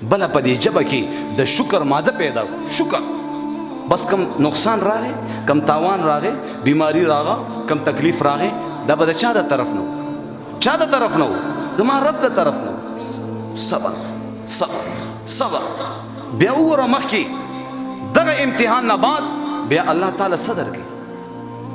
بل په دې جبه کې د شکر ماده پیدا شکر بس کم نقصان راغی کم تاوان راغی بیماری راغه کم تکلیف راغی دا به د چا د طرف نو چا د طرف نو زما رب د طرف نو صبر صبر صبر بیا وګوره مخکې دغه امتحان نه بعد بیا الله تعالی صدر کوي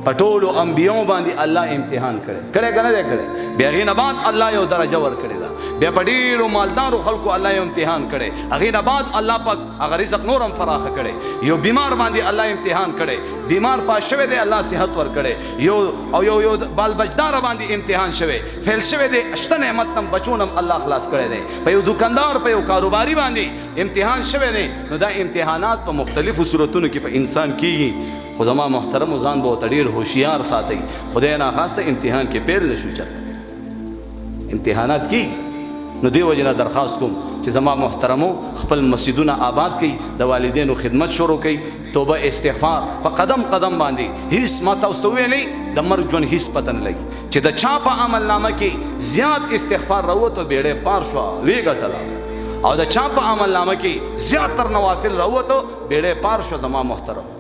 په ټولو انبیاو باندې الله امتحان کړی که نه دی کړی بیا هغې نه بعد الله یو درجه ورکړې ده بیا په ډېرو مالدارو خلکو الله یو امتحان کړی هغې نه بعد الله پاک هغه رزق نور هم فراخه کړی یو بیمار باندې الله امتحان کړی بیمار پاس شوی دی الله صحت ورکړی یو بال بچداره باندې امتحان شوی فیل شوی دی شته نعمت هم بچون هم الله خلاص کړی دی په یو دکاندار په یو کاروباري باندې امتحان شوی دی نو دا امتحانات په مختلفو صورتونو کې په انسان کېږي خو زما محترم ځان به ورته ډېر هوښیار ساتئ خدای ناخواسته امتحان کې پیل نه شو چرته امتحانات کېږي نو دې وجې نه درخواست کوم چې زما محترمو خپل مسجدونه آباد کړئ د والدینو خدمت شروع کړئ توبه استغفار په قدم قدم باندې هیڅ ما تاسو ته ویلی د مرګ ژوند هیڅ پته نه لګي چې د چا په عمل نامه کې زیات استغفار راووتو بیړۍ پار شوه ویې ګټله او د چا په عمل نامه کې زیات تر نوافل راووتو بیړۍ پار شوه زما محترم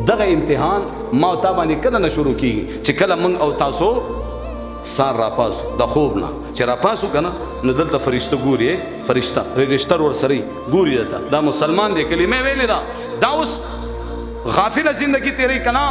دغه امتحان ما او تا باندې کله نه شروع کېږي چې کله موږ او تاسو سار راپاسو د خوب نه چې راپاسو که نه نو دلته فرشته ګوري فرشته رجسټر ورسره ګوري دته دا مسلمان دی کلمې ویلې ده دا اوس غافله زندگی تیری که نه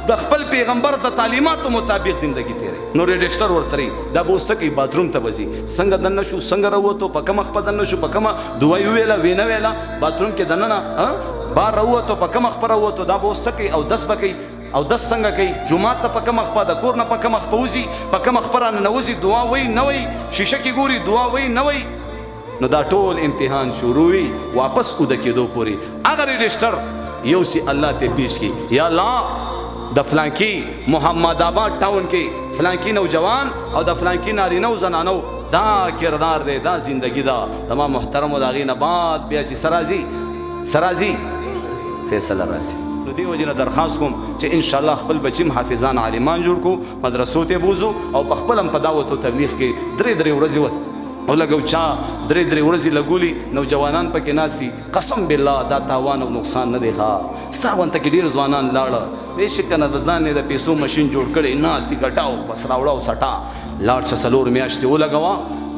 د خپل پیغمبر د تعلیماتو مطابق زندگی تیری نو رجسټر ورسره دا به اوس څه کوي باتروم ته به ځي څنګه دننه شو څنګه راووتو په کومه خپه دننه شو په کومه دعا یې وویله ویې نه ویله باتروم کې دننه بار راووتو په کومه خپه راووتو دا به اوس څه کوي او دس به کوي او دس څنګه کوي جومات ته په کومه خپه د کور نه په کومه خپه وځي په کومه خپه راننوځي دعا وایي نه وایي شیشه کې ګوري دعا وایي نه وایي نو دا ټول امتحان شروع وي واپس اوده کېدو پورې هغه رجسټر یو سی الله ته پیش کړي یا الله د فلانکي محمد آباد ټاون کې فلانکي نوجوان او د فلانکي نارینه و زنانو دا کردار دی دا زندگی دا زما محترمو د هغې نه بعد بیا چې سرازي فیصله راځي نو دې وجې نه درخواست کوم چې انشاءالله خپل بچي هم حافظان عالمان جوړ کړو مدرسو ته بوځو او په خپل هم په دعوت و تبلیغ کې درې ورځې ولګو چا درې ورځې لګولي نوجوانان پکې ناستي قسم بالله دا تاوان او نقصان نه دی ښه ستا غونته کې ډېر ځوانان لاړه بېشکه که نه د ځان یې د پیسو مشین جوړ کړی ناستي ګټاو بس راوړه او سټا لاړ شه 4 میاشتې ولګوه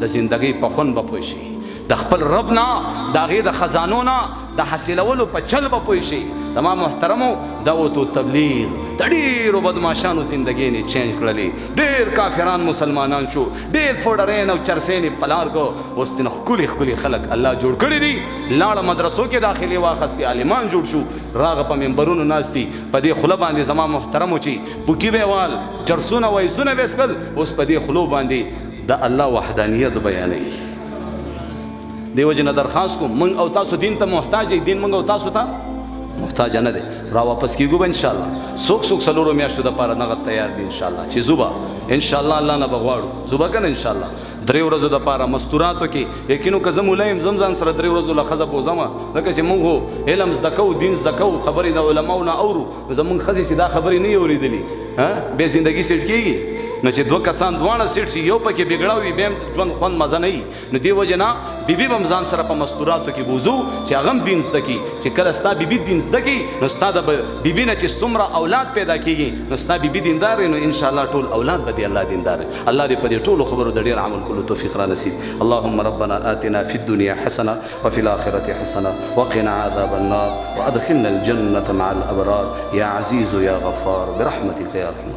د زندګۍ په خوند به پوه شي د خپل رب نه د هغې د خزانو نه د حاصلولو په چل به پوه شي زما محترمو دعوت و تبلیغ د ډېرو بدماشانو زندګۍ نه چینج کړلې ډېر کافران مسلمانان شو ډېر فوډرین او چرسین یې په لار کو اوس تېنه ښکلي ښکلي خلک الله جوړ کړي دي لاړه مدرسو کې داخلې واخستې عالمان جوړ شو راغه په ممبرونو ناستي په دې خوله باندې زما محترمو چې بوکي به وال چرسونه وایسونه به څکل اوس په دې خولو باندې د الله وحدانیت بیانوي دې وجې نه درخواست کوم موږ او تاسو دین ته محتاج یې دین موږ او تاسو ته محتاج نه دی را واپس کېږو به انشاءالله څوک 4 میاشتو دپاره نغد تیار دي انشاءالله چې زوبه انشاءالله الله نه به غواړو زوبه که نه انشاءالله 3 ورځو دپاره مستوراتو کې یقینو که زه مولا یم زم ځان سره 3 ورځو له ښځه بوځمه ځکه چې موږ خو علم زده کوو دین زده کوو خبرې د علماو نه اورو زموږ ښځې چې دا خبرې نه یې اورېدلي بیا زندګي سیټ کېږي نو چې 2 کسان دواړه سیټ شي یو پکې بګړه وي بیا هم ژوند خوند مزه نه وي نو دې وجې نه بیبي به هم ځان سره په مستوراتو کې بوځو چې هغه هم دین زده کړي چې کله ستا بیبي دین زده کړي نو ستا د بیبي نه چې څومره اولاد پیدا کېږي نو ستا بیبي دیندار نو انشاءالله ټول اولاد به دې الله دیندار الله دې په دې ټولو خبرو د ډېر عمل کولو توفیق را نصیب اللهم ربنا آتنا في الدنيا حسنة وفي الآخرة حسنة وقنا عذاب النار وأدخلنا الجنة مع الأبرار يا عزيز يا غفار برحمتك يا رحمن